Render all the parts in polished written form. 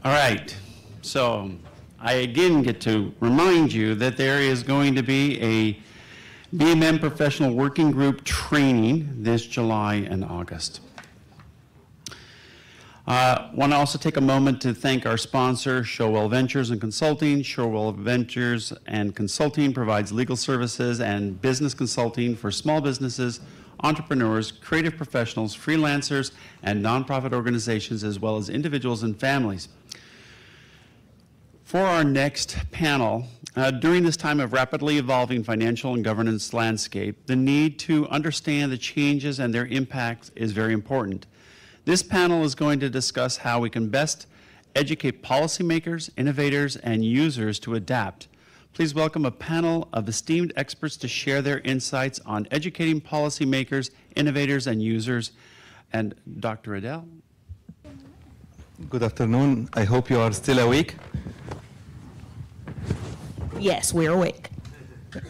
All right, so I again get to remind you that there is going to be a BMM Professional Working Group training this July and August. Want to also take a moment to thank our sponsor, Showell Ventures and Consulting. Showell Ventures and Consulting provides legal services and business consulting for small businesses, entrepreneurs, creative professionals, freelancers, and nonprofit organizations, as well as individuals and families. For our next panel, during this time of rapidly evolving financial and governance landscape, the need to understand the changes and their impact is very important. This panel is going to discuss how we can best educate policymakers, innovators, and users to adapt. Please welcome a panel of esteemed experts to share their insights on educating policymakers, innovators, and users. And Dr. Adel. Good afternoon. I hope you are still awake. Yes, we're awake.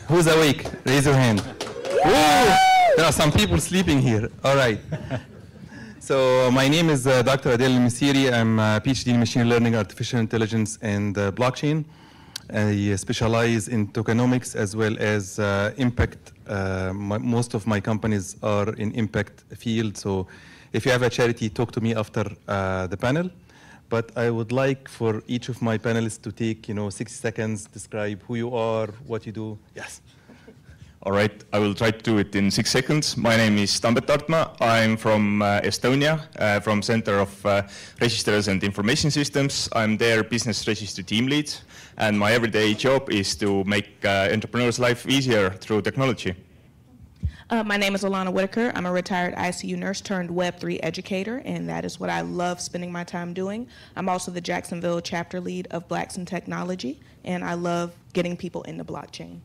Who's awake? Raise your hand. Woo! There are some people sleeping here. All right. So my name is Dr. Adel ElMessiry. I'm a PhD in machine learning, artificial intelligence, and blockchain. I specialize in tokenomics as well as impact. Most of my companies are in impact field. So if you have a charity, talk to me after the panel. But I would like for each of my panelists to take 60 seconds, describe who you are, what you do. Yes. All right, I will try to do it in 6 seconds. My name is Tambet Artma. I'm from Estonia, from Center of Registers and Information Systems. I'm their business registry team lead, and my everyday job is to make entrepreneurs' life easier through technology. My name is Alana Whitaker. I'm a retired ICU nurse turned Web3 educator, and that is what I love spending my time doing. I'm also the Jacksonville chapter lead of Blacks in Technology, and I love getting people into blockchain.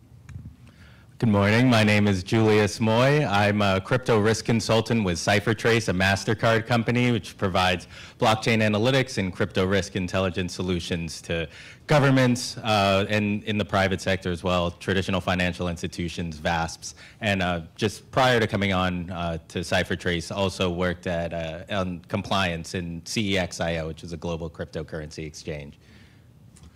Good morning. My name is Julius Moye. I'm a crypto risk consultant with CipherTrace, a MasterCard company, which provides blockchain analytics and crypto risk intelligence solutions to governments and in the private sector as well, traditional financial institutions, VASPs. And just prior to coming on to CipherTrace, also worked at on compliance in CEXIO, which is a global cryptocurrency exchange.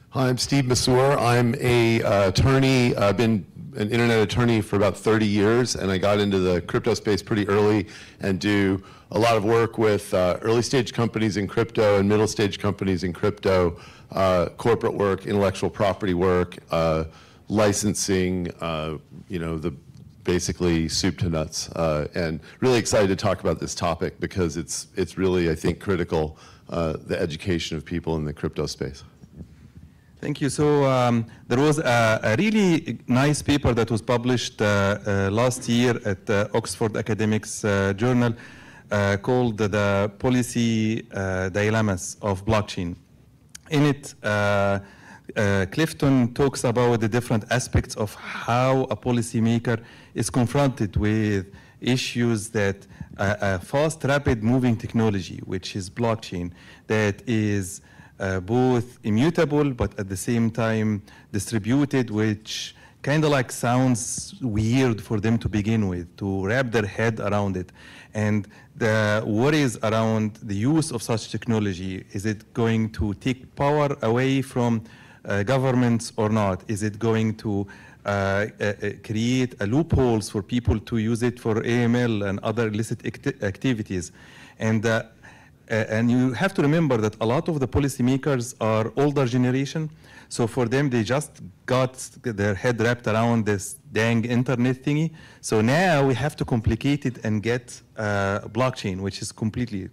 Hi, I'm Stipe Plejic. I'm a attorney. I've been an internet attorney for about 30 years, and I got into the crypto space pretty early and do a lot of work with early stage companies in crypto and middle stage companies in crypto, corporate work, intellectual property work, licensing, the basically soup to nuts, and really excited to talk about this topic because it's really, I think, critical, the education of people in the crypto space. Thank you. So there was a really nice paper that was published last year at the Oxford Academics Journal called The Policy Dilemmas of Blockchain. In it, Clifton talks about the different aspects of how a policymaker is confronted with issues that a fast, rapid moving technology, which is blockchain, that is both immutable, but at the same time distributed, which kind of like sounds weird for them to begin with, to wrap their head around it. And the worries around the use of such technology, is it going to take power away from governments or not? Is it going to create loopholes for people to use it for AML and other illicit activities? And you have to remember that a lot of the policymakers are older generation, so for them they just got their head wrapped around this dang internet thingy. So now we have to complicate it and get blockchain, which is completely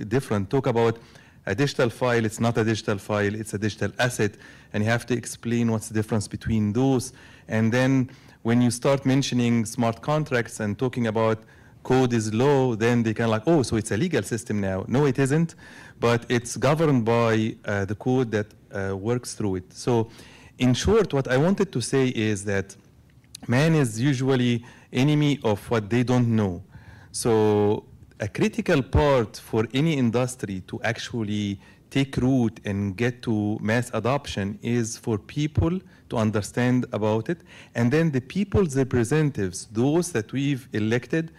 different. Talk about a digital file, it's not a digital file, it's a digital asset, and you have to explain what's the difference between those. And then when you start mentioning smart contracts and talking about code is law, then they kind of like, oh, so it's a legal system now. No, it isn't, but it's governed by the code that works through it. So in short, what I wanted to say is that man is usually enemy of what they don't know. So a critical part for any industry to actually take root and get to mass adoption is for people to understand about it. And then the people's representatives, those that we've elected,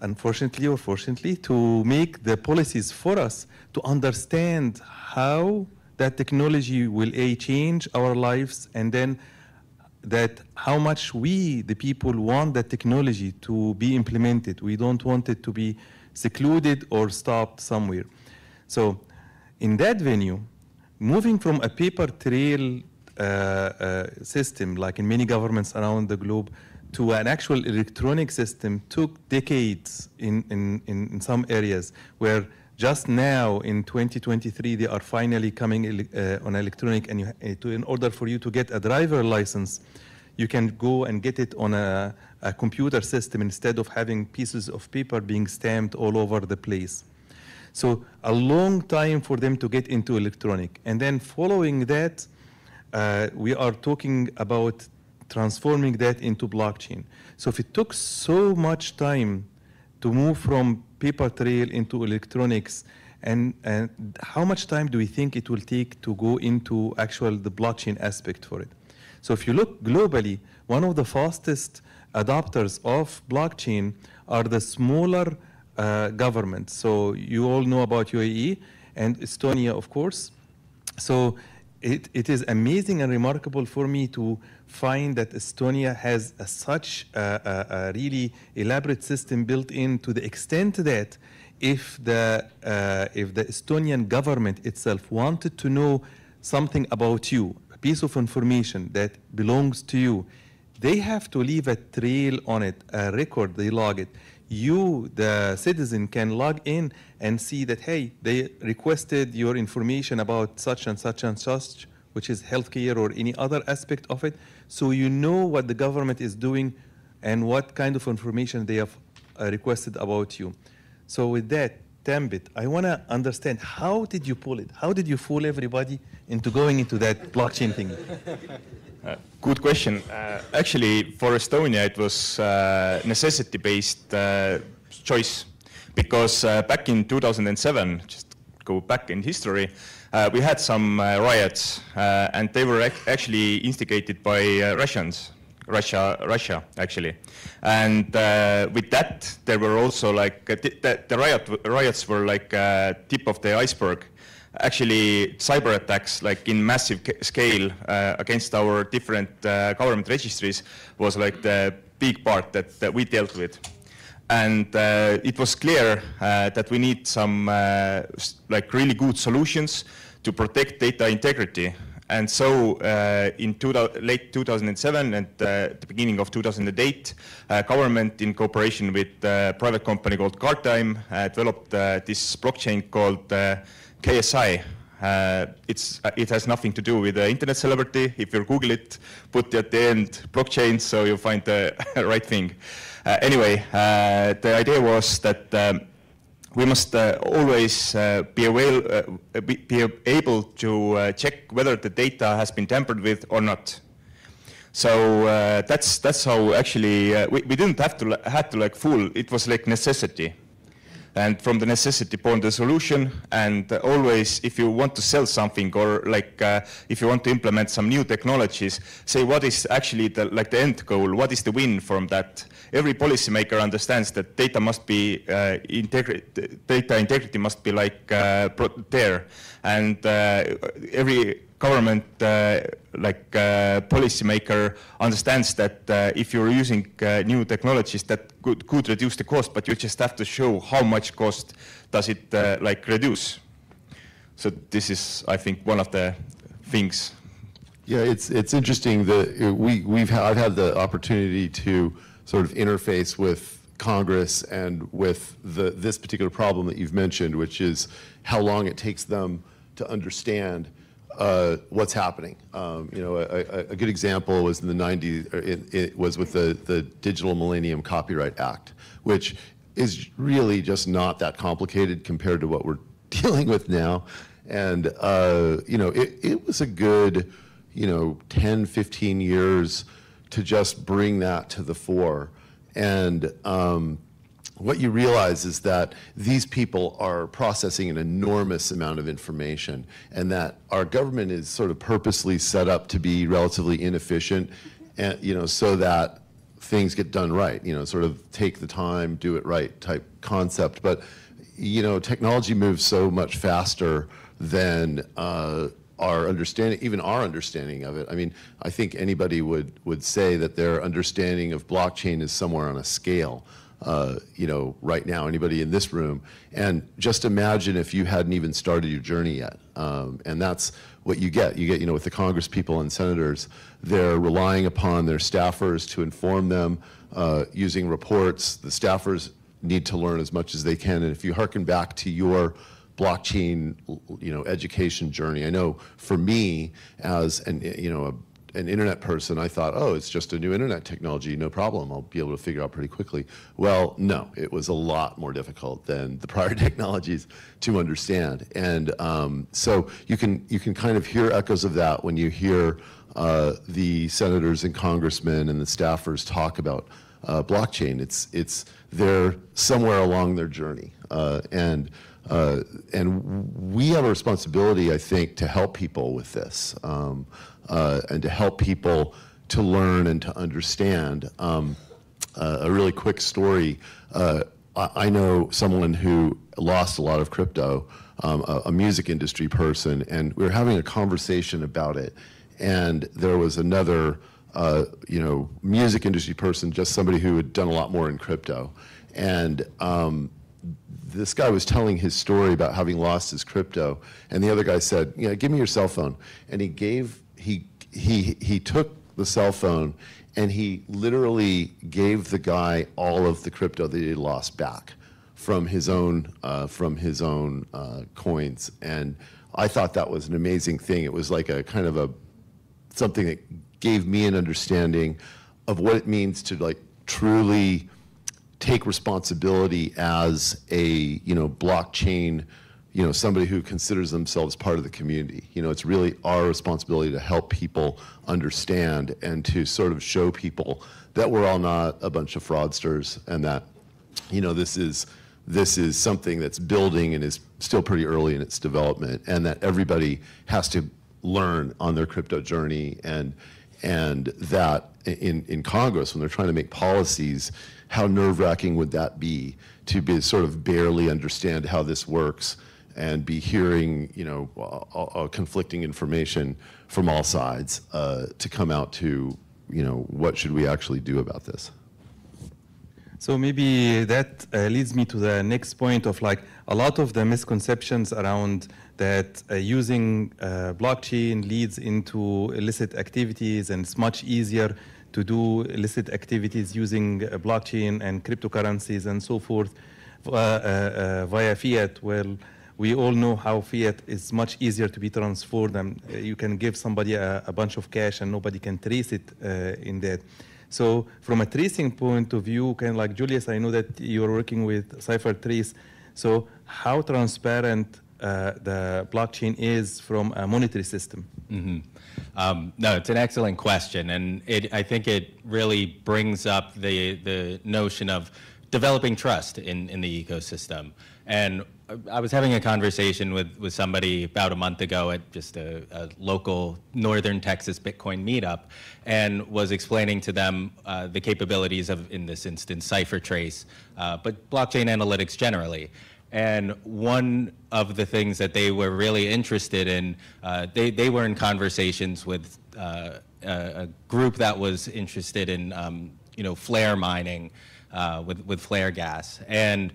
unfortunately or fortunately, to make the policies for us, to understand how that technology will change our lives, and then that how much we, the people, want that technology to be implemented. We don't want it to be secluded or stopped somewhere. So in that venue, moving from a paper trail system, like in many governments around the globe, to an actual electronic system took decades in some areas, where just now in 2023 they are finally coming on electronic, and in order for you to get a driver license, you can go and get it on a computer system instead of having pieces of paper being stamped all over the place. So a long time for them to get into electronic. And then following that, we are talking about transforming that into blockchain. So if it took so much time to move from paper trail into electronics, and how much time do we think it will take to go into the blockchain aspect for it? So if you look globally, one of the fastest adopters of blockchain are the smaller governments. So you all know about UAE and Estonia, of course. So it is amazing and remarkable for me to find that Estonia has such a really elaborate system built in, to the extent that if the Estonian government itself wanted to know something about you, a piece of information that belongs to you, they have to leave a trail on it, a record, they log it. You, the citizen, can log in and see that, hey, they requested your information about such and such and such, which is healthcare or any other aspect of it. So you know what the government is doing and what kind of information they have requested about you. So with that, Tambet, I want to understand, how did you pull it? How did you fool everybody into going into that blockchain thing? Good question. Actually, for Estonia, it was necessity-based choice, because back in 2007, just go back in history, we had some riots, and they were actually instigated by Russia actually. And with that, there were also like the riots were like tip of the iceberg. Actually, cyber attacks, like in massive scale against our different government registries, was like the big part that we dealt with. And it was clear that we need some like really good solutions to protect data integrity. And so in late 2007 and the beginning of 2008, government, in cooperation with a private company called Guardtime, developed this blockchain called KSI. It has nothing to do with the internet celebrity. If you Google it, put at the end blockchain, so you'll find the right thing. Anyway, the idea was that we must always be able to check whether the data has been tampered with or not. So that's how actually we didn't have to like fool. It was like necessity. And from the necessity born the solution. And always, if you want to sell something, or like if you want to implement some new technologies, say what is actually the end goal, what is the win from that? Every policymaker understands that data must be data integrity must be like there, and every government policymaker understands that if you're using new technologies that could reduce the cost, but you just have to show how much cost does it reduce. So this is, I think, one of the things. Yeah, it's interesting that I've had the opportunity to sort of interface with Congress and with this particular problem that you've mentioned, which is how long it takes them to understand what's happening. A good example was in the 90s, it was with the Digital Millennium Copyright Act, which is really just not that complicated compared to what we're dealing with now. And it was a good 10, 15 years to just bring that to the fore. And what you realize is that these people are processing an enormous amount of information, and that our government is sort of purposely set up to be relatively inefficient, and so that things get done right, sort of take the time, do it right type concept. But technology moves so much faster than our understanding, even our understanding of it. I mean, I think anybody would say that their understanding of blockchain is somewhere on a scale, you know, right now, anybody in this room. And just imagine if you hadn't even started your journey yet. And that's what you get. You get, you know, with the Congress people and senators, they're relying upon their staffers to inform them using reports. The staffers need to learn as much as they can. And if you hearken back to your blockchain, you know, education journey, I know for me as an, you know, an internet person, I thought, oh, it's just a new internet technology, no problem. I'll be able to figure out pretty quickly. Well, no, it was a lot more difficult than the prior technologies to understand. And so you can kind of hear echoes of that when you hear the senators and congressmen and the staffers talk about blockchain. They're somewhere along their journey, and we have a responsibility, I think, to help people with this, and to help people to learn and to understand. A really quick story. I know someone who lost a lot of crypto, a music industry person, and we were having a conversation about it. And there was another, you know, music industry person, just somebody who had done a lot more in crypto. And this guy was telling his story about having lost his crypto, and the other guy said, "Yeah, give me your cell phone." And he took the cell phone, and he literally gave the guy all of the crypto that he had lost back from his own coins. And I thought that was an amazing thing. It was like a kind of something that gave me an understanding of what it means to like truly take responsibility as a, you know, blockchain, you know, somebody who considers themselves part of the community. You know, it's really our responsibility to help people understand and to sort of show people that we're all not a bunch of fraudsters, and that, you know, this is something that's building and is still pretty early in its development, and that everybody has to learn on their crypto journey, and that in Congress, when they're trying to make policies, how nerve-wracking would that be to be sort of barely understand how this works and be hearing, you know, conflicting information from all sides to come out to, you know, what should we actually do about this? So maybe that leads me to the next point of like a lot of the misconceptions around that using blockchain leads into illicit activities, and it's much easier to do illicit activities using blockchain and cryptocurrencies and so forth via fiat. Well, we all know how fiat is much easier to be transferred, and you can give somebody a bunch of cash and nobody can trace it in that. So from a tracing point of view, kind of like Julius, I know that you're working with CipherTrace. So how transparent the blockchain is from a monetary system? Mm-hmm. No, it's an excellent question, and I think it really brings up the notion of developing trust in the ecosystem. And I was having a conversation with somebody about a month ago at just a local Northern Texas Bitcoin meetup, and was explaining to them the capabilities of, in this instance, CipherTrace, but blockchain analytics generally. And one of the things that they were really interested in, they were in conversations with a group that was interested in you know, flare mining with flare gas. And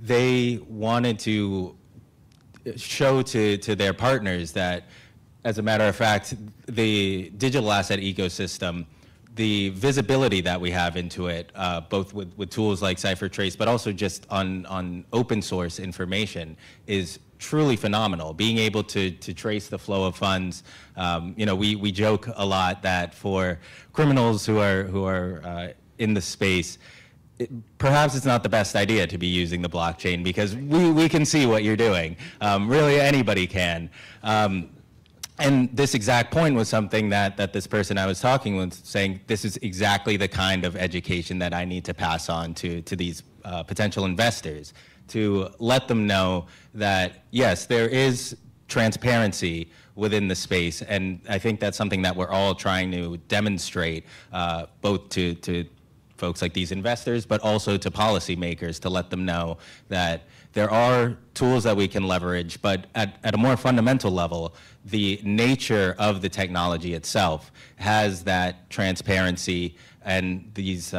they wanted to show to their partners that, as a matter of fact, the digital asset ecosystem, the visibility that we have into it, both with tools like CipherTrace, but also just on open source information, is truly phenomenal. Being able to trace the flow of funds, you know, we joke a lot that for criminals who are in the space, perhaps it's not the best idea to be using the blockchain, because we can see what you're doing. Really, anybody can. And this exact point was something that this person I was talking with saying, this is exactly the kind of education that I need to pass on to these potential investors, to let them know that, yes, there is transparency within the space. And I think that's something that we're all trying to demonstrate, both to folks like these investors, but also to policymakers, to let them know that there are tools that we can leverage, but at a more fundamental level, the nature of the technology itself has that transparency and these,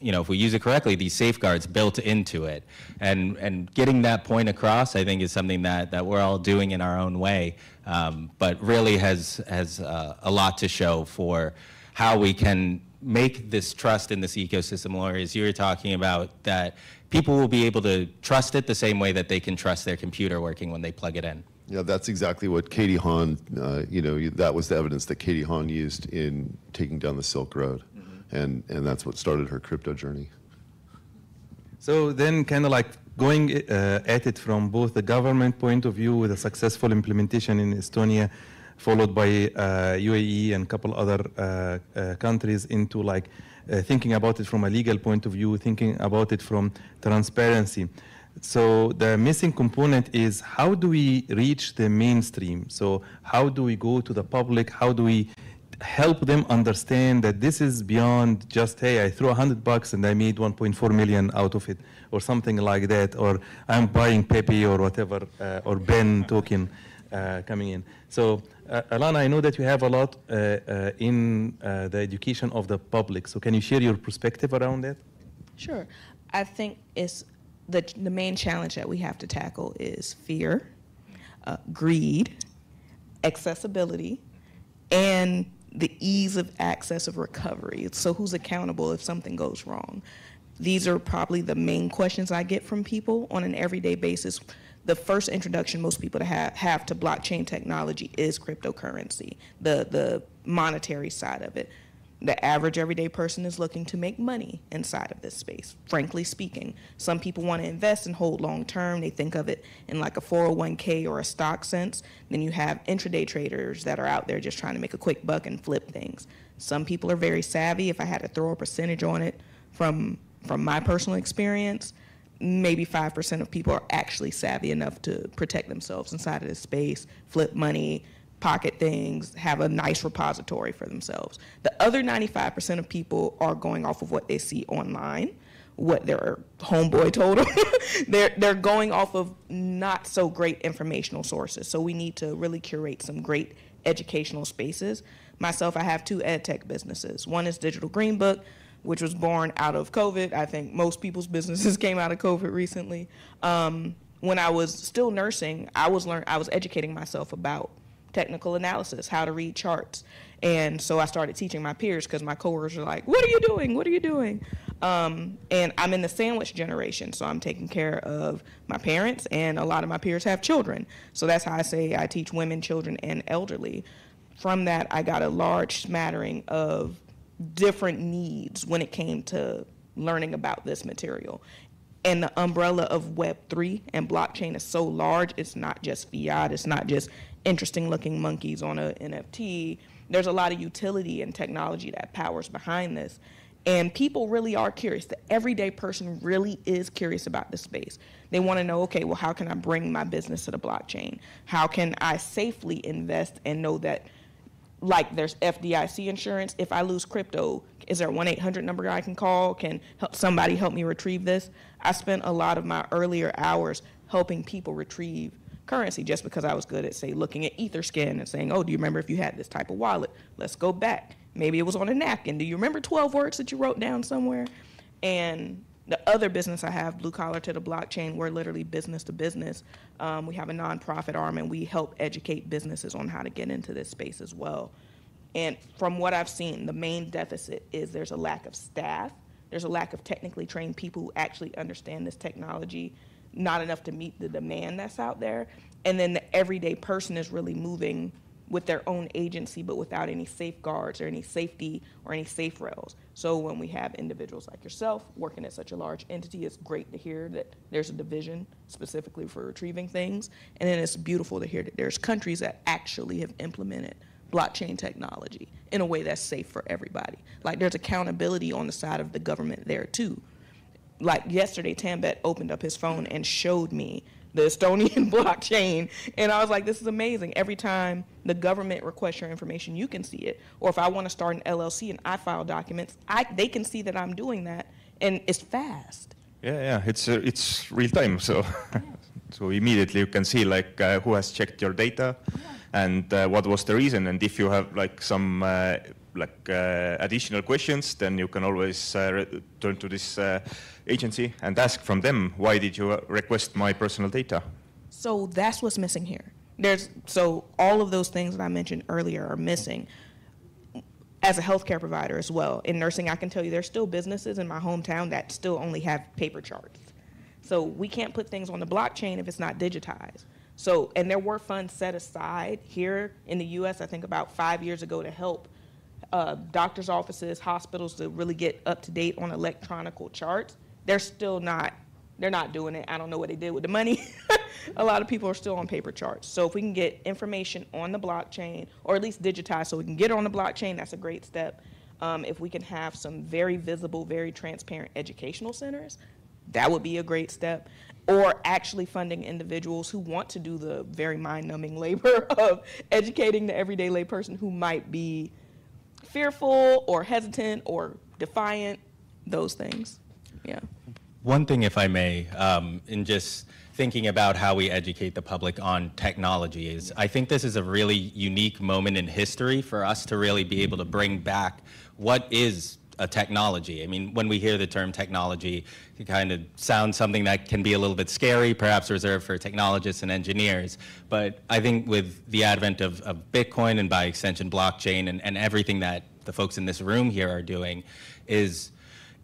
if we use it correctly, these safeguards built into it. And getting that point across, I think, is something that we're all doing in our own way, but really has a lot to show for how we can make this trust in this ecosystem, Lori, as you were talking about, that people will be able to trust it the same way that they can trust their computer working when they plug it in. Yeah, that's exactly what Katie Haun, that was the evidence that Katie Haun used in taking down the Silk Road. And that's what started her crypto journey. So then kind of like going at it from both the government point of view with a successful implementation in Estonia, followed by UAE and a couple other countries, into like thinking about it from a legal point of view, thinking about it from transparency. So the missing component is, how do we reach the mainstream? So how do we go to the public? How do we help them understand that this is beyond just, hey, I threw $100 and I made 1.4 million out of it, or something like that, or I'm buying Pepe or whatever, or Ben token coming in. So Alana, I know that you have a lot in the education of the public. So can you share your perspective around that? Sure. I think it's the main challenge that we have to tackle is fear, greed, accessibility, and the ease of access of recovery. So who's accountable if something goes wrong? These are probably the main questions I get from people on an everyday basis. The first introduction most people have to blockchain technology is cryptocurrency, the monetary side of it. The average everyday person is looking to make money inside of this space, frankly speaking. Some people want to invest and hold long term. They think of it in like a 401k or a stock sense. Then you have intraday traders that are out there just trying to make a quick buck and flip things. Some people are very savvy. If I had to throw a percentage on it from my personal experience, maybe 5% of people are actually savvy enough to protect themselves inside of this space, flip money, pocket things, have a nice repository for themselves. The other 95% of people are going off of what they see online, what their homeboy told them. They're going off of not so great informational sources. So we need to really curate some great educational spaces. Myself, I have 2 ed tech businesses. One is Digital Green Book, which was born out of COVID. I think most people's businesses came out of COVID recently. When I was still nursing, I was educating myself about technical analysis, how to read charts. And so I started teaching my peers because my coworkers were like, what are you doing? What are you doing? And I'm in the sandwich generation, so I'm taking care of my parents, and a lot of my peers have children. So that's how I say I teach women, children, and elderly. From that, I got a large smattering of different needs when it came to learning about this material. And the umbrella of Web3 and blockchain is so large, it's not just fiat, it's not just interesting looking monkeys on a NFT. There's a lot of utility and technology that powers behind this. And people really are curious. The everyday person really is curious about this space. They want to know, okay, well, how can I bring my business to the blockchain? How can I safely invest and know that, like there's FDIC insurance, if I lose crypto, is there a 1-800 number I can call? Can somebody help me retrieve this? I spent a lot of my earlier hours helping people retrieve currency just because I was good at, say, looking at Etherscan and saying, oh, do you remember if you had this type of wallet? Let's go back. Maybe it was on a napkin. Do you remember 12 words that you wrote down somewhere? And the other business I have, Blue Collar to the Blockchain, we're literally business to business. We have a nonprofit arm, and we help educate businesses on how to get into this space as well. And from what I've seen, the main deficit is there's a lack of staff. There's a lack of technically trained people who actually understand this technology, not enough to meet the demand that's out there. And then the everyday person is really moving with their own agency, but without any safeguards or any safety or any safe rails. So when we have individuals like yourself working at such a large entity, it's great to hear that there's a division specifically for retrieving things. And then it's beautiful to hear that there's countries that actually have implemented blockchain technology in a way that's safe for everybody. Like there's accountability on the side of the government there too. Like yesterday, Tambet opened up his phone and showed me the Estonian blockchain, and I was like, this is amazing. Every time the government requests your information, you can see it. Or if I want to start an LLC and I file documents, they can see that I'm doing that, and it's fast. Yeah, it's real time, so so immediately you can see like who has checked your data, and what was the reason, and if you have like some additional questions, then you can always turn to this agency and ask from them, why did you request my personal data? So that's what's missing here. So all of those things that I mentioned earlier are missing. As a healthcare provider as well, in nursing, I can tell you there's still businesses in my hometown that still only have paper charts. So we can't put things on the blockchain if it's not digitized. So, and there were funds set aside here in the US, I think about 5 years ago, to help doctors' offices, hospitals to really get up to date on electronical charts. They're not doing it. I don't know what they did with the money. A lot of people are still on paper charts. So if we can get information on the blockchain, or at least digitized so we can get it on the blockchain, that's a great step. If we can have some very visible, very transparent educational centers, that would be a great step. Or actually funding individuals who want to do the very mind-numbing labor of educating the everyday layperson who might be fearful or hesitant or defiant, those things. Yeah. One thing, if I may, in just thinking about how we educate the public on technology is, I think this is a really unique moment in history for us to really be able to bring back what is a technology. I mean, when we hear the term technology, it kind of sounds something that can be a little bit scary, perhaps reserved for technologists and engineers. But I think with the advent of Bitcoin and by extension blockchain and everything that the folks in this room here are doing is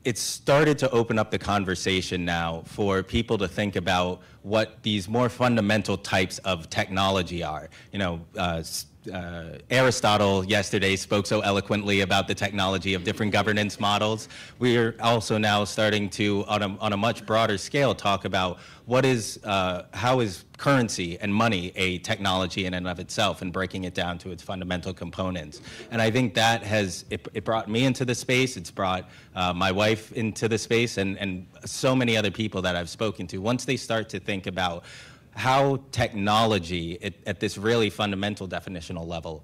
it's started to open up the conversation now for people to think about what these more fundamental types of technology are. You know, Aristotle yesterday spoke so eloquently about the technology of different governance models. We're also now starting to, on a much broader scale, talk about what is, how is currency and money a technology in and of itself, and breaking it down to its fundamental components. And I think that has, it brought me into the space, it's brought my wife into the space, and so many other people that I've spoken to. Once they start to think about how technology at this really fundamental definitional level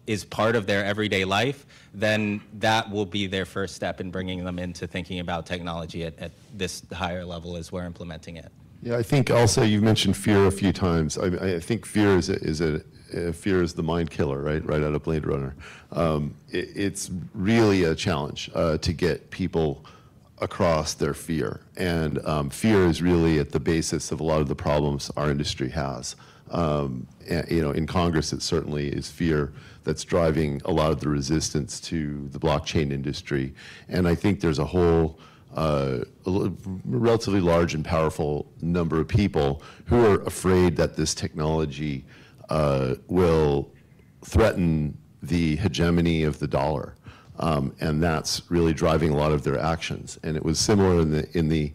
is part of their everyday life, then that will be their first step in bringing them into thinking about technology at this higher level as we're implementing it. Yeah, I think also you mentioned fear a few times. I think fear is the mind killer, right out of Blade Runner. It's really a challenge to get people across their fear, and fear is really at the basis of a lot of the problems our industry has. And, you know, in Congress, it certainly is fear that's driving a lot of the resistance to the blockchain industry. And I think there's a whole a relatively large and powerful number of people who are afraid that this technology will threaten the hegemony of the dollar. And that's really driving a lot of their actions. And it was similar in the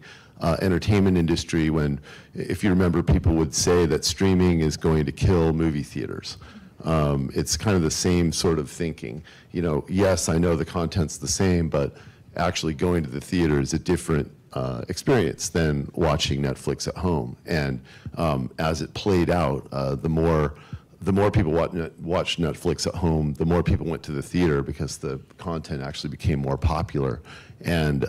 entertainment industry when, if you remember, people would say that streaming is going to kill movie theaters. It's kind of the same sort of thinking. You know, yes, I know the content's the same, but actually going to the theater is a different experience than watching Netflix at home. And as it played out, the more people watched Netflix at home, the more people went to the theater because the content actually became more popular. And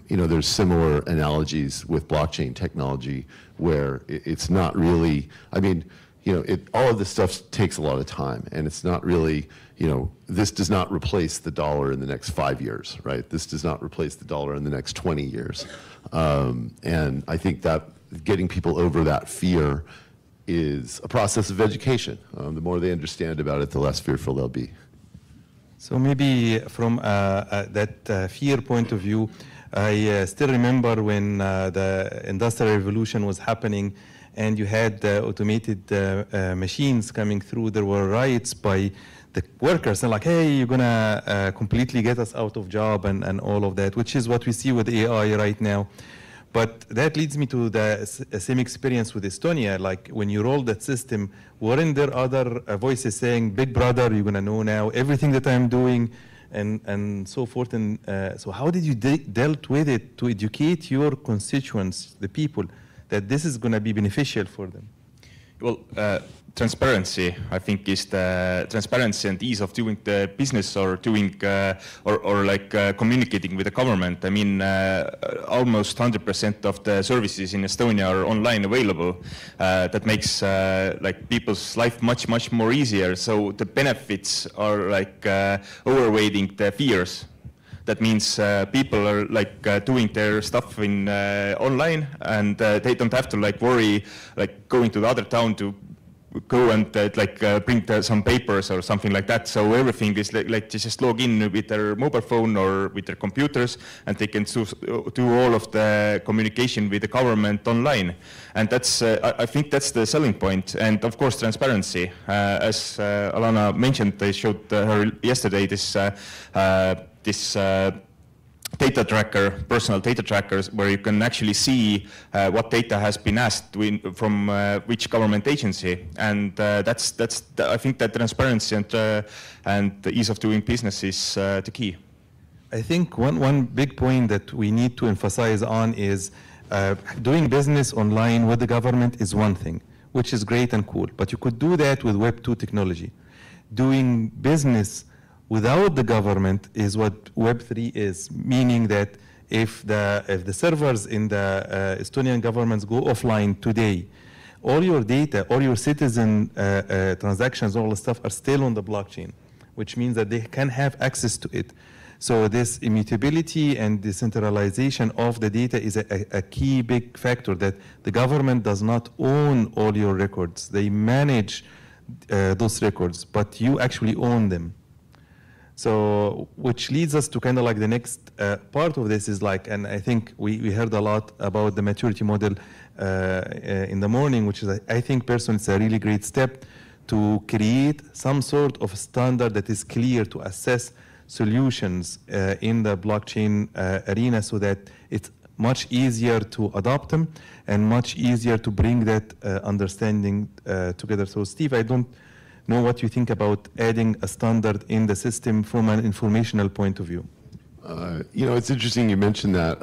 you know, there's similar analogies with blockchain technology where it's not really, I mean, you know, all of this stuff takes a lot of time, and it's not really, you know, this does not replace the dollar in the next 5 years, right? This does not replace the dollar in the next 20 years. And I think that getting people over that fear is a process of education. The more they understand about it, the less fearful they'll be. So maybe from that fear point of view, I still remember when the Industrial Revolution was happening and you had automated machines coming through. There were riots by the workers and like, hey, you're gonna completely get us out of job and all of that, which is what we see with AI right now. But that leads me to the same experience with Estonia. Like when you roll that system, weren't there other voices saying, Big Brother, you're gonna know now everything that I'm doing, and so forth. And so how did you dealt with it to educate your constituents, the people, that this is gonna be beneficial for them? Well, transparency, I think, is the transparency and ease of doing the business or doing communicating with the government. I mean, almost 100% of the services in Estonia are online available. That makes people's life much more easier. So the benefits are overweighting the fears. That means people are doing their stuff in online, and they don't have to worry going to the other town to go and bring some papers or something like that. So everything is they just log in with their mobile phone or with their computers, and they can do all of the communication with the government online. And that's I think that's the selling point. And of course, transparency. As Alana mentioned, they showed her yesterday this data tracker, personal data trackers, where you can actually see what data has been asked from which government agency, and I think that transparency and the ease of doing business is the key. I think one big point that we need to emphasize on is doing business online with the government is one thing, which is great and cool, but you could do that with Web 2 technology. Doing business without the government is what Web 3 is, meaning that if the servers in the Estonian governments go offline today, all your data, all your citizen transactions, all the stuff are still on the blockchain, which means that they can have access to it. So this immutability and decentralization of the data is a key big factor, that the government does not own all your records. They manage those records, but you actually own them. So, which leads us to kind of the next part of this is and I think we heard a lot about the maturity model in the morning, which is, I think personally, it's a really great step to create some sort of standard that is clear to assess solutions in the blockchain arena, so that it's much easier to adopt them and much easier to bring that understanding together. So, Steve, I don't know what you think about adding a standard in the system from an informational point of view. It's interesting you mentioned that.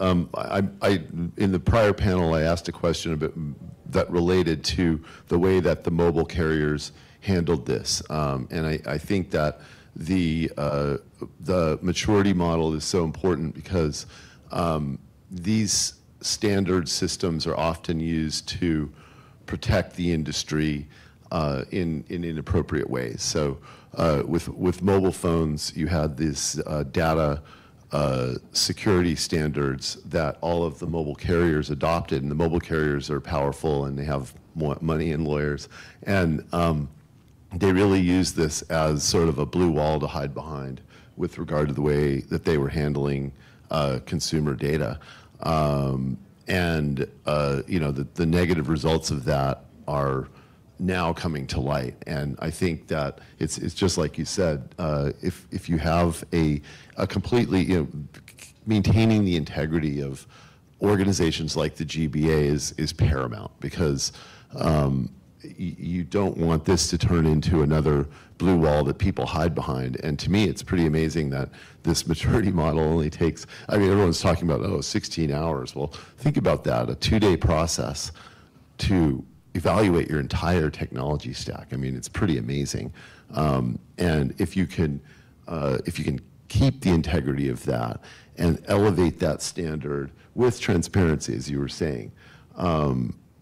In the prior panel, I asked a question that related to the way that the mobile carriers handled this, and I think that the maturity model is so important because these standard systems are often used to protect the industry in inappropriate ways. So with mobile phones, you had these data security standards that all of the mobile carriers adopted, and the mobile carriers are powerful and they have more money and lawyers, and they really use this as sort of a blue wall to hide behind with regard to the way that they were handling consumer data. The negative results of that are now coming to light, and I think that it's just like you said. If you have a completely, maintaining the integrity of organizations like the GBA is paramount, because you don't want this to turn into another blue wall that people hide behind. And to me, it's pretty amazing that this maturity model only takes, everyone's talking about, 16 hours. Well, think about that, a 2-day process to evaluate your entire technology stack. It's pretty amazing. And if you can keep the integrity of that and elevate that standard with transparency, as you were saying,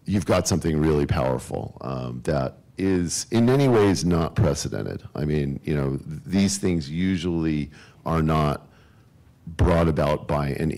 you've got something really powerful that is in many ways not precedented. These things usually are not brought about by an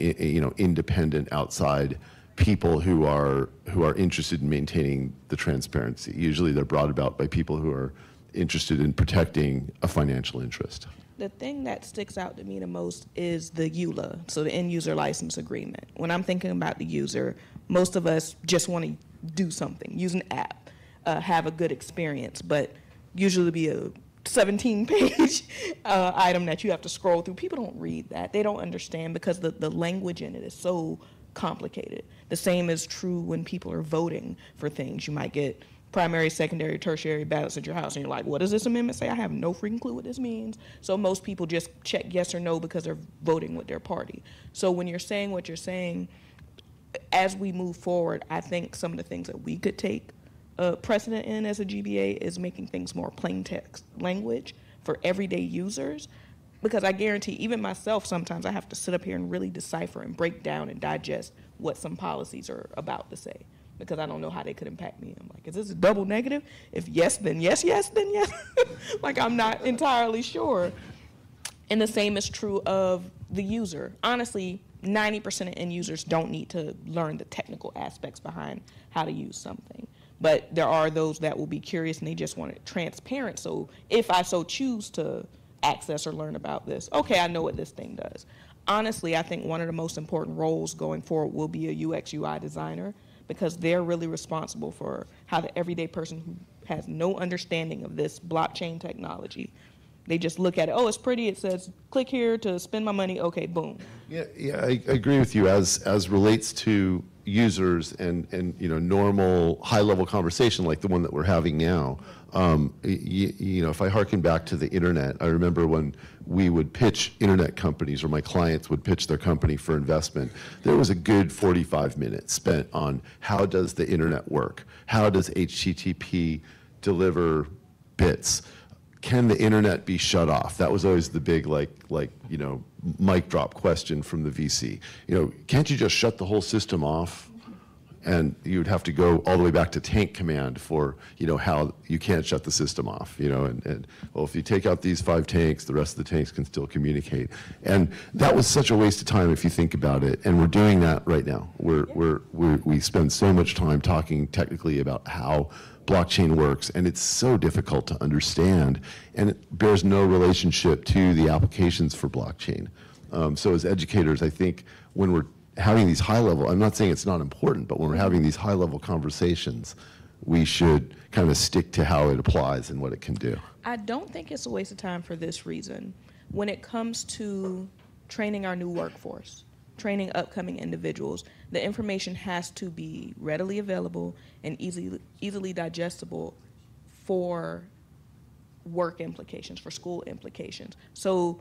independent outside people who are interested in maintaining the transparency. Usually they're brought about by people who are interested in protecting a financial interest. The thing that sticks out to me the most is the EULA, so the end user license agreement. When I'm thinking about the user, most of us just want to do something, use an app, have a good experience, but usually be a 17-page item that you have to scroll through. People don't read that. They don't understand because the language in it is so complicated. The same is true when people are voting for things. You might get primary, secondary, tertiary ballots at your house, and you're like, what does this amendment say? I have no freaking clue what this means. So most people just check yes or no because they're voting with their party. So when you're saying what you're saying, as we move forward, I think some of the things that we could take precedent in as a GBA is making things more plain text language for everyday users. Because I guarantee, even myself, sometimes I have to sit up here and really decipher and break down and digest what some policies are about to say, because I don't know how they could impact me. I'm like, is this a double negative? If yes, then yes, yes, then yes. Like, I'm not entirely sure. And the same is true of the user. Honestly, 90% of end users don't need to learn the technical aspects behind how to use something. But there are those that will be curious and they just want it transparent. So if I so choose to access or learn about this, okay, I know what this thing does. Honestly, I think one of the most important roles going forward will be a UX UI designer, because they're really responsible for how the everyday person who has no understanding of this blockchain technology, they just look at it, oh, it's pretty, it says click here to spend my money, okay, boom. Yeah, I agree with you as relates to users and normal high-level conversation like the one that we're having now. If I hearken back to the internet, I remember when we would pitch internet companies, or my clients would pitch their company for investment, there was a good 45 minutes spent on how does the internet work? How does HTTP deliver bits? Can the internet be shut off? That was always the big mic drop question from the VC. Can't you just shut the whole system off? And you would have to go all the way back to tank command for how you can't shut the system off. And well, if you take out these 5 tanks, the rest of the tanks can still communicate. And that was such a waste of time if you think about it. And we're doing that right now. We spend so much time talking technically about how blockchain works, and it's so difficult to understand, and it bears no relationship to the applications for blockchain. So as educators, I think when we're having these high-level, I'm not saying it's not important, but when we're having these high-level conversations, we should kind of stick to how it applies and what it can do. I don't think it's a waste of time for this reason. When it comes to training our new workforce, training upcoming individuals, the information has to be readily available and easily digestible for work implications, for school implications. So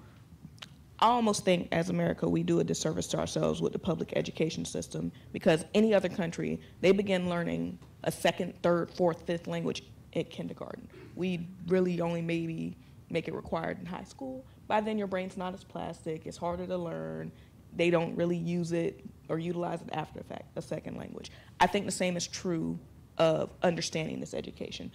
I almost think as America we do a disservice to ourselves with the public education system, because any other country, they begin learning a second, third, fourth, fifth language at kindergarten. We really only maybe make it required in high school. By then your brain's not as plastic, it's harder to learn. They don't really use it or utilize it after the fact, a second language. I think the same is true of understanding this education.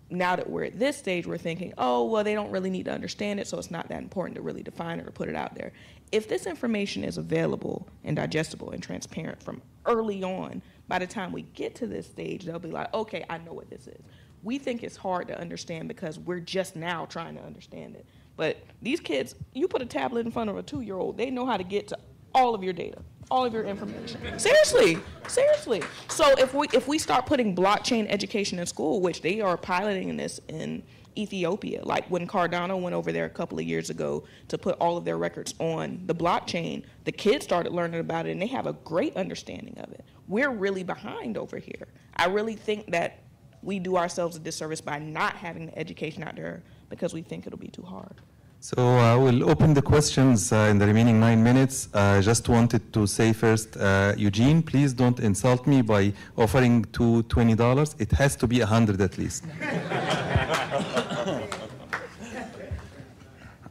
Now that we're at this stage, we're thinking, oh, well, they don't really need to understand it, so it's not that important to really define it or put it out there. If this information is available and digestible and transparent from early on, by the time we get to this stage, they'll be like, okay, I know what this is. We think it's hard to understand because we're just now trying to understand it. But these kids, you put a tablet in front of a 2-year-old, they know how to get to all of your data, all of your information. Seriously, seriously. So if we start putting blockchain education in school, which they are piloting this in Ethiopia, like when Cardano went over there a couple of years ago to put all of their records on the blockchain, the kids started learning about it and they have a great understanding of it. We're really behind over here. I really think that we do ourselves a disservice by not having the education out there because we think it'll be too hard. So I will open the questions in the remaining 9 minutes. I just wanted to say first, Eugene, please don't insult me by offering $20. It has to be 100 at least.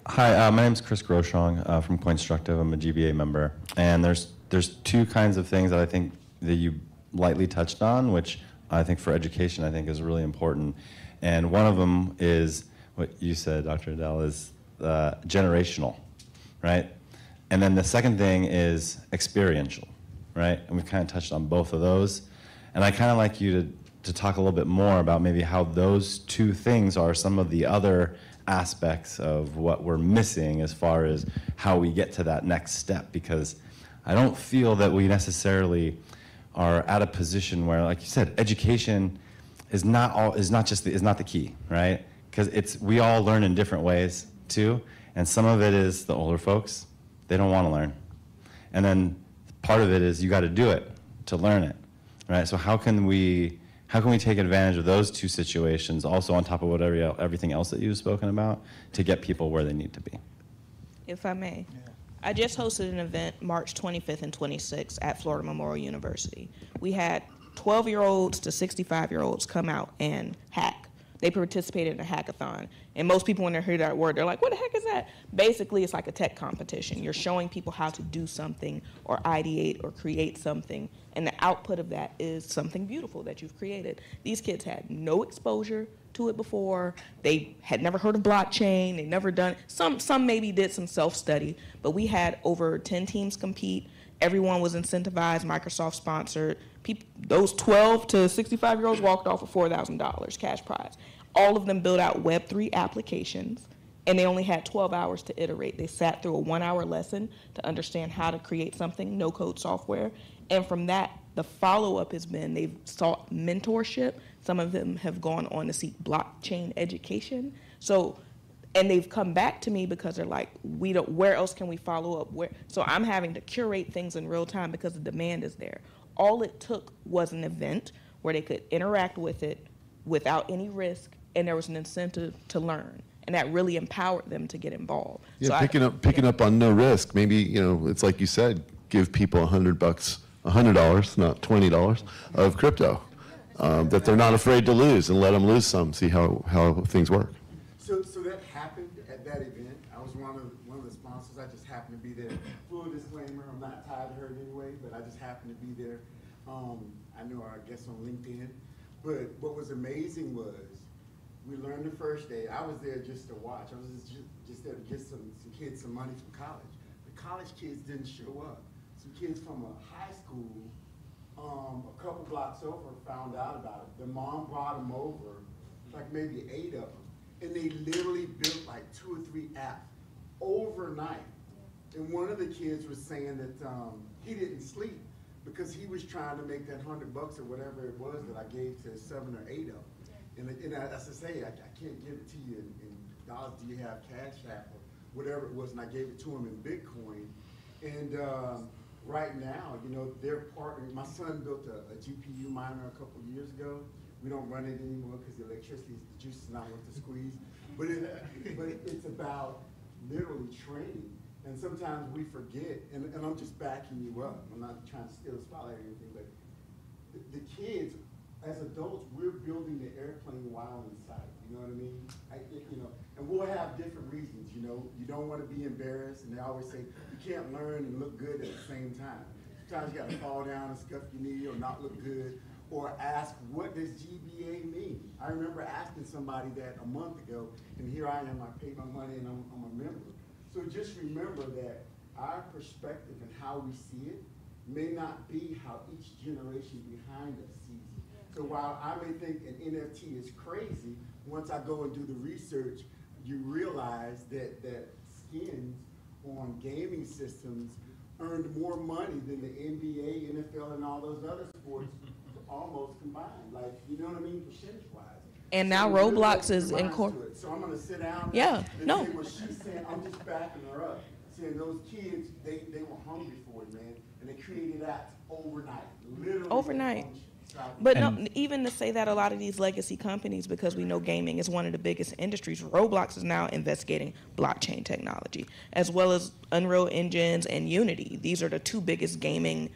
Hi, my name is Chris Groshong from Coinstructive. I'm a GBA member. And there's 2 kinds of things that I think that you lightly touched on, which I think for education I think is really important. And one of them is what you said, Dr. Adel, is generational, right? And then the second thing is experiential, right? And we've kind of touched on both of those. And I kind of like you to talk a little bit more about maybe how those 2 things are some of the other aspects of what we're missing as far as how we get to that next step, because I don't feel that we necessarily are at a position where, like you said, education is not the key, right? Because we all learn in different ways too, and some of it is the older folks, they don't want to learn. And then part of it is you got to do it to learn it, right? So how can we take advantage of those 2 situations also on top of everything else that you've spoken about to get people where they need to be? If I may. Yeah. I just hosted an event March 25th and 26th at Florida Memorial University. We had 12-year-olds to 65-year-olds come out and hack. They participated in a hackathon. And most people, when they hear that word, they're like, what the heck is that? Basically, it's like a tech competition. You're showing people how to do something or ideate or create something. And the output of that is something beautiful that you've created. These kids had no exposure to it before. They had never heard of blockchain. They never done, some maybe did some self-study, but we had over 10 teams compete. Everyone was incentivized, Microsoft sponsored. Those 12 to 65-year-olds walked off with $4,000 cash prize. All of them built out Web3 applications, and they only had 12 hours to iterate. They sat through a 1-hour lesson to understand how to create something, no-code software. And from that, the follow-up has been they've sought mentorship. Some of them have gone on to seek blockchain education. So, and they've come back to me because they're like, where else can we follow up? So I'm having to curate things in real time because the demand is there. All it took was an event where they could interact with it without any risk, and there was an incentive to learn. And that really empowered them to get involved. Yeah, so picking up on no risk. Maybe, it's like you said, give people $100, $100, not $20 of crypto that they're not afraid to lose, and let them lose some, see how things work. So that happened at that event. I was one of the sponsors. I just happened to be there. Full disclaimer, I'm not tied to her anyway, but I just happened to be there. I know her, I guess, on LinkedIn. But what was amazing was we learned the first day. I was there just to watch. I was just there to get some kids some money from college. The college kids didn't show up. Some kids from a high school, a couple blocks over, found out about it. The mom brought them over, like maybe 8 of them, and they literally built like 2 or 3 apps overnight. And one of the kids was saying that he didn't sleep because he was trying to make that $100 or whatever it was that I gave to 7 or 8 of them. And I said, hey, I can't give it to you in dollars. Do you have Cash App or whatever it was? And I gave it to him in Bitcoin. And right now, they're partnering. My son built a GPU miner a couple of years ago. We don't run it anymore because the juice is not worth the squeeze. But it's about literally training. And sometimes we forget, and I'm just backing you up. I'm not trying to steal the spotlight or anything, but the kids, as adults, we're building the airplane while in sight. You know what I mean? And we'll have different reasons. You don't want to be embarrassed, and they always say you can't learn and look good at the same time. Sometimes you got to fall down and scuff your knee or not look good, or ask, what does GBA mean? I remember asking somebody that a month ago, and here I am. I paid my money, and I'm a member. So just remember that our perspective and how we see it may not be how each generation behind us sees it. So while I may think an NFT is crazy, once I go and do the research, you realize that skins on gaming systems earned more money than the NBA, NFL, and all those other sports almost combined. Like, you know what I mean, percentage-wise. And now Roblox is incorporated. So I'm going to sit down and say what she's saying. I'm just backing her up. Saying those kids, they were hungry for it, man. And they created apps overnight. Literally overnight. But no, even to say that a lot of these legacy companies, because we know gaming is one of the biggest industries, Roblox is now investigating blockchain technology, as well as Unreal Engines and Unity. These are the 2 biggest gaming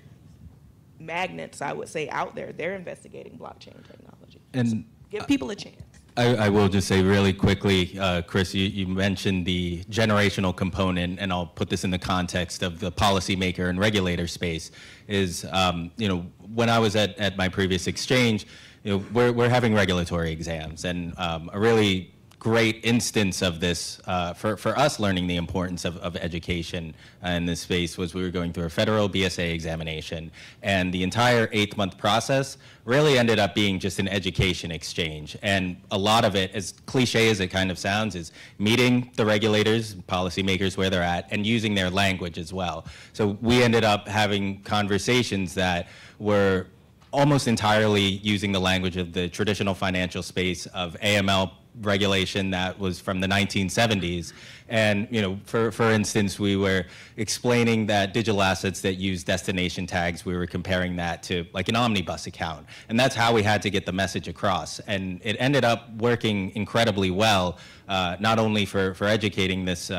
magnets, I would say, out there. They're investigating blockchain technology. And give people a chance. I will just say really quickly, Chris, you mentioned the generational component, and I'll put this in the context of the policymaker and regulator space, is, when I was at my previous exchange, we're having regulatory exams, and a really great instance of this for us learning the importance of education in this space was we were going through a federal BSA examination, and the entire 8-month process really ended up being just an education exchange. And a lot of it, as cliche as it kind of sounds, is meeting the regulators, policymakers where they're at, and using their language as well. So we ended up having conversations that were almost entirely using the language of the traditional financial space of AML regulation that was from the 1970s. And for instance, we were explaining that digital assets that use destination tags, we were comparing that to like an omnibus account. And that's how we had to get the message across. And it ended up working incredibly well, not only for educating this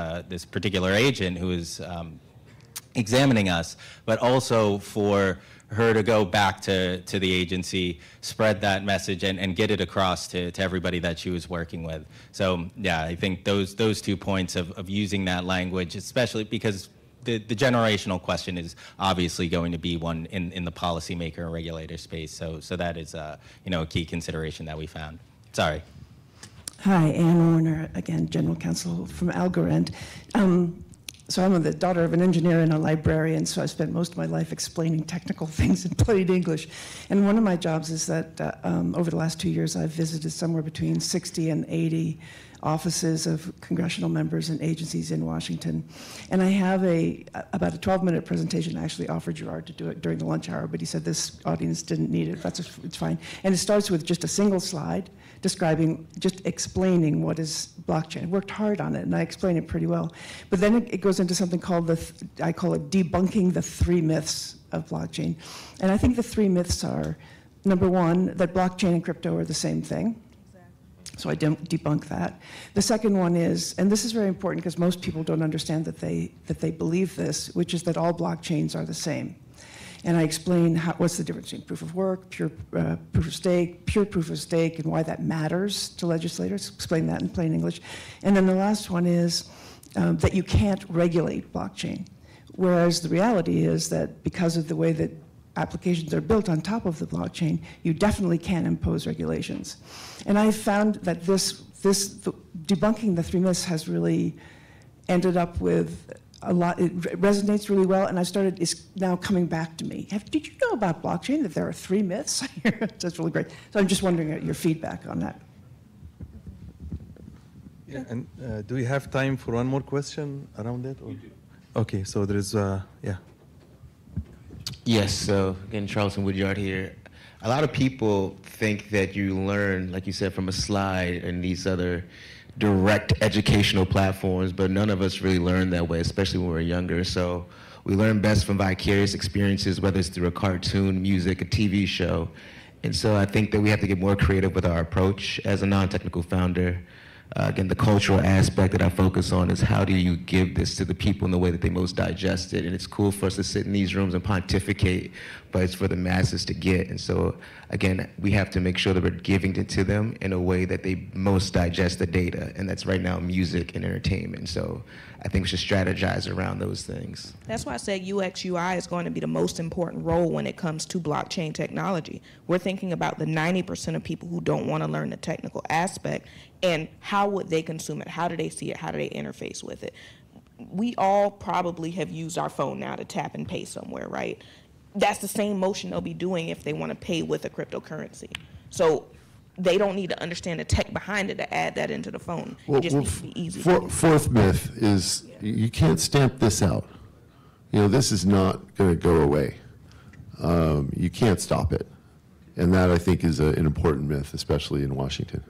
particular agent who was examining us, but also for her to go back to the agency, spread that message, and get it across to everybody that she was working with. So yeah, I think those 2 points of using that language, especially because the generational question is obviously going to be one in the policymaker and regulator space. So that is a key consideration that we found. Sorry. Hi, Ann Warner, again, General Counsel from Algorand. So I'm the daughter of an engineer and a librarian, so I spent most of my life explaining technical things in plain English. And one of my jobs is that over the last 2 years, I've visited somewhere between 60 and 80 offices of congressional members and agencies in Washington. And I have about a 12-minute presentation. I actually offered Gerard to do it during the lunch hour, but he said this audience didn't need it. It's fine. And it starts with just a single slide just explaining what is blockchain. I worked hard on it, and I explain it pretty well. But then it goes into something called I call it debunking the 3 myths of blockchain. And I think the 3 myths are, number 1, that blockchain and crypto are the same thing. So I debunk that. The second one is, and this is very important because most people don't understand that they believe this, which is that all blockchains are the same. And I explain what's the difference between proof of work, pure proof of stake, pure proof of stake, and why that matters to legislators. Explain that in plain English. And then the last one is that you can't regulate blockchain. Whereas the reality is that because of the way that applications are built on top of the blockchain, you definitely can impose regulations. And I found that debunking the 3 myths has really ended up with a lot. It resonates really well, and it's now coming back to me. Did you know about blockchain, that there are 3 myths? That's really great. So I'm just wondering your feedback on that. Yeah, and do we have time for one more question around that? Or? We do. Okay, so there is, yeah. Yes, so again, Charleston Woodyard here. A lot of people think that you learn, like you said, from a slide and these other direct educational platforms, but none of us really learn that way, especially when we're younger. So we learn best from vicarious experiences, whether it's through a cartoon, music, a TV show. And so I think that we have to get more creative with our approach as a non-technical founder. Again, the cultural aspect that I focus on is how do you give this to the people in the way that they most digest it. And it's cool for us to sit in these rooms and pontificate, but it's for the masses to get. And so, again, we have to make sure that we're giving it to them in a way that they most digest the data. And that's right now music and entertainment. So I think we should strategize around those things. That's why I said UX UI is going to be the most important role when it comes to blockchain technology. We're thinking about the 90% of people who don't want to learn the technical aspect, and how would they consume it? How do they see it? How do they interface with it? We all probably have used our phone now to tap and pay somewhere, right? That's the same motion they'll be doing if they want to pay with a cryptocurrency. So they don't need to understand the tech behind it to add that into the phone. It just needs to be easy. Fourth myth is you can't stamp this out. This is not going to go away. You can't stop it. And that, I think, is an important myth, especially in Washington.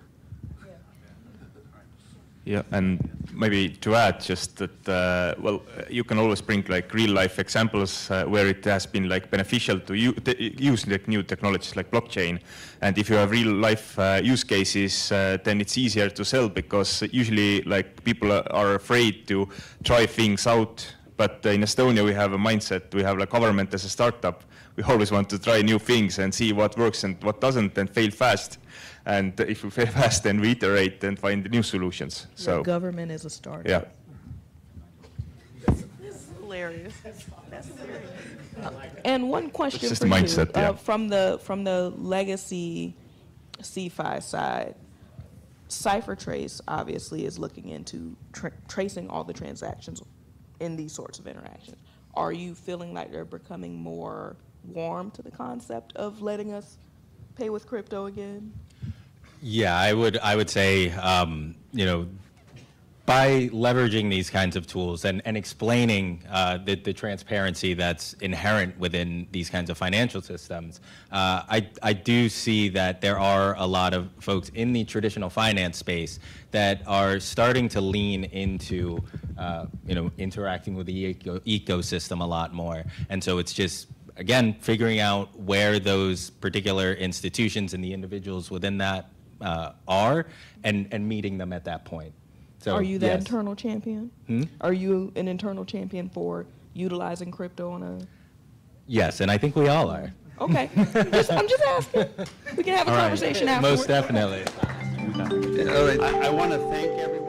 Yeah, and maybe to add just that, well, you can always bring like real life examples where it has been like beneficial to use like new technologies like blockchain. And if you have real life use cases, then it's easier to sell, because usually like people are afraid to try things out. But in Estonia, we have a mindset, we have like government as a startup. We always want to try new things and see what works and what doesn't, and fail fast. And if we fail fast, then we iterate and find new solutions. So the government is a startup. Yeah. This is hilarious. That's hilarious. And one question just for a mindset, you. yeah. From the legacy CFI side, CipherTrace obviously is looking into tracing all the transactions in these sorts of interactions. Are you feeling like they're becoming more warm to the concept of letting us pay with crypto again? Yeah, I would say, by leveraging these kinds of tools and explaining the transparency that's inherent within these kinds of financial systems, I do see that there are a lot of folks in the traditional finance space that are starting to lean into, interacting with the ecosystem a lot more. And so it's just, again, figuring out where those particular institutions and the individuals within that are, and meeting them at that point. So, are you the yes. internal champion? Are you an internal champion for utilizing crypto on a Yes, and I think we all are. Okay, I'm just asking. We can have a All right. conversation afterwards. Most definitely. All right. I want to thank everyone.